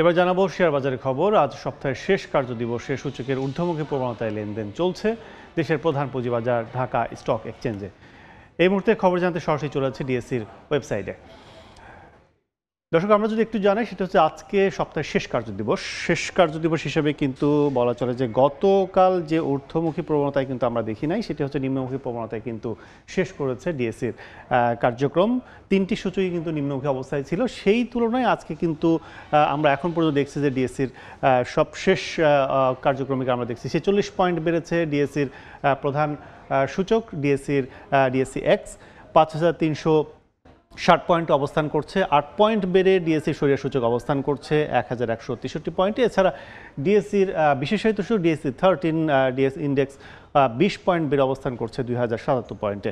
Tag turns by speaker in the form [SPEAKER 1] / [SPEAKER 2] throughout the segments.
[SPEAKER 1] এবার জানাবো শেয়ার বাজারের খবর। আজ সপ্তাহের শেষ কার্যদিবসে সূচকের ঊর্ধ্বমুখী প্রবণতায় লেনদেন চলছে দেশের প্রধান পুঁজিবাজার ঢাকা স্টক এক্সচেঞ্জে। এই মুহূর্তে খবর জানতে সরাসরি চলে যাচ্ছে ডিএসসির ওয়েবসাইটে। দর্শক, আমরা যদি একটু জানাই, সেটা হচ্ছে আজকে সপ্তাহের শেষ কার্যদিবস হিসেবে কিন্তু বলা চলে যে গতকাল যে ঊর্ধ্বমুখী প্রবণতায় কিন্তু আমরা দেখি নাই, সেটি হচ্ছে নিম্নমুখী প্রবণতায় কিন্তু শেষ করেছে ডিএসসির কার্যক্রম। তিনটি সূচকই কিন্তু নিম্নমুখী অবস্থায় ছিল। সেই তুলনায় আজকে কিন্তু আমরা এখন পর্যন্ত দেখছি যে ডিএসসির সবশেষ কার্যক্রমে আমরা দেখছি 46 পয়েন্ট বেড়েছে ডিএসসির প্রধান সূচক ডিএসসি এক্স 5360 পয়েন্ট অবস্থান করছে। 8 পয়েন্ট বেড়ে ডিএসসি সরিয়া সূচক অবস্থান করছে 1163 পয়েন্টে। এছাড়া ডিএসসির বিশেষায়িত সূচক ডিএসসি 13 ডিএস ইন্ডেক্স 20 পয়েন্ট বেড়ে অবস্থান করছে 2077 পয়েন্টে।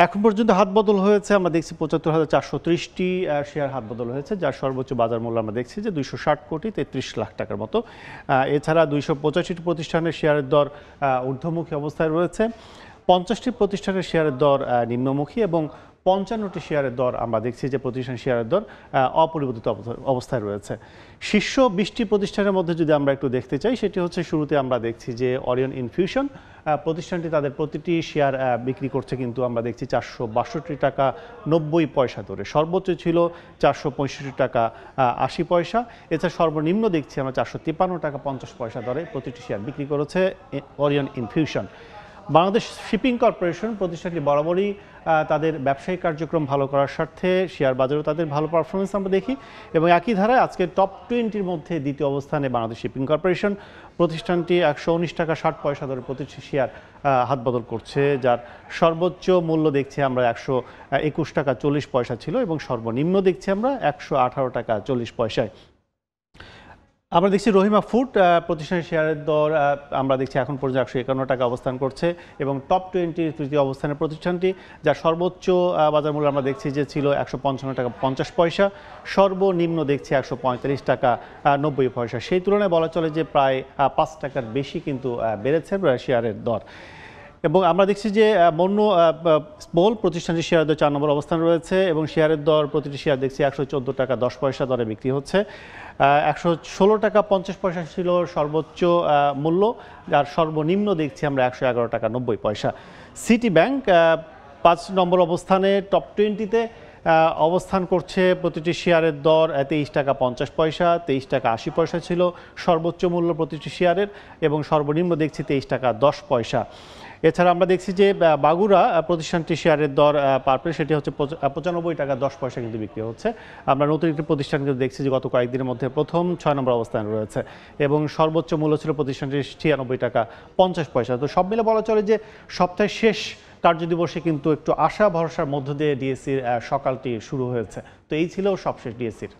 [SPEAKER 1] এখন পর্যন্ত হাত বদল হয়েছে আমরা দেখছি ৭৫,৪৩০টি শেয়ার হাত বদল হয়েছে, যার সর্বোচ্চ বাজার মূল্য আমরা দেখছি যে 260 কোটি 33 লাখ টাকার মতো। এছাড়া 285টি প্রতিষ্ঠানের শেয়ারের দর ঊর্ধ্বমুখী অবস্থায় রয়েছে, 50টি প্রতিষ্ঠানের শেয়ারের দর নিম্নমুখী এবং 55টি শেয়ারের দর আমরা দেখছি যে প্রতিষ্ঠান শেয়ারের দর অপরিবর্তিত অবস্থায় রয়েছে। শীর্ষ 20টি প্রতিষ্ঠানের মধ্যে যদি আমরা একটু দেখতে চাই, সেটি হচ্ছে শুরুতে আমরা দেখছি যে অরিয়ন ইনফিউশন প্রতিষ্ঠানটি তাদের প্রতিটি শেয়ার বিক্রি করছে কিন্তু আমরা দেখছি 462 টাকা 90 পয়সা দরে। সর্বোচ্চ ছিল 465 টাকা 80 পয়সা। এছাড়া সর্বনিম্ন দেখছি আমরা 453 টাকা 50 পয়সা দরে প্রতিটি শেয়ার বিক্রি করেছে Orion infusion. Bangladesh shipping corporation প্রতিষ্ঠানটি বরাবরই তাদের ব্যবসায়িক কার্যক্রম ভালো করার স্বার্থে শেয়ার বাজারেও তাদের ভালো পারফরমেন্স আমরা দেখি এবং একই ধারায় আজকে টপ 20-র মধ্যে দ্বিতীয় অবস্থানে বাংলাদেশ শিপিং কর্পোরেশন প্রতিষ্ঠানটি 119 টাকা 60 পয়সা দরে প্রতিটি শেয়ার হাত বদল করছে, যার সর্বোচ্চ মূল্য দেখছি আমরা 121 টাকা 40 পয়সা ছিল এবং সর্বনিম্ন দেখছি আমরা 118 টাকা 40 পয়সায়। আমরা দেখছি রহিমা ফুড প্রতিষ্ঠানের শেয়ারের দর আমরা দেখছি এখন পর্যন্ত 151 টাকা অবস্থান করছে এবং টপ 20 তৃতীয় অবস্থানের প্রতিষ্ঠানটি, যার সর্বোচ্চ বাজার মূল্য আমরা দেখছি যে ছিল 155 টাকা 50 পয়সা, সর্বনিম্ন দেখছি 145 টাকা 90 পয়সা। সেই তুলনায় বলা চলে যে প্রায় 5 টাকার বেশি কিন্তু বেড়েছে শেয়ারের দর। এবং আমরা দেখছি যে মন্য স্মল প্রতিষ্ঠানটির শেয়ারের দর 4 নম্বর অবস্থান রয়েছে এবং শেয়ারের দর প্রতিটি শেয়ার দেখছি 114 টাকা 10 পয়সা দরে বিক্রি হচ্ছে। 116 টাকা 50 পয়সা ছিল সর্বোচ্চ মূল্য, আর সর্বনিম্ন দেখছি আমরা 111 টাকা 90 পয়সা। সিটি ব্যাংক 5 নম্বর অবস্থানে টপ 20-তে অবস্থান করছে, প্রতিটি শেয়ারের দর 23 টাকা 50 পয়সা, 23 টাকা 80 পয়সা ছিল সর্বোচ্চ মূল্য প্রতিটি শেয়ারের এবং সর্বনিম্ন দেখছি 23 টাকা 10 পয়সা। এছাড়া আমরা দেখছি যে বাগুরা প্রতিষ্ঠানটি শেয়ারের দর পার প্লেট সেটি হচ্ছে 95 টাকা 10 পয়সা কিন্তু বিক্রি হচ্ছে। আমরা নতুন একটি প্রতিষ্ঠান কিন্তু দেখছি যে গত কয়েকদিনের মধ্যে প্রথম 6 নম্বর অবস্থানে রয়েছে এবং সর্বোচ্চ মূল্য ছিল প্রতিষ্ঠানটির 96 টাকা 50 পয়সা। তো সব মিলে বলা চলে যে সপ্তাহের শেষ কার্যদিবসে কিন্তু একটু আশা ভরসার মধ্য দিয়ে ডিএসসির সকালটি শুরু হয়েছে। তো এই ছিল সবশেষ ডিএসসির।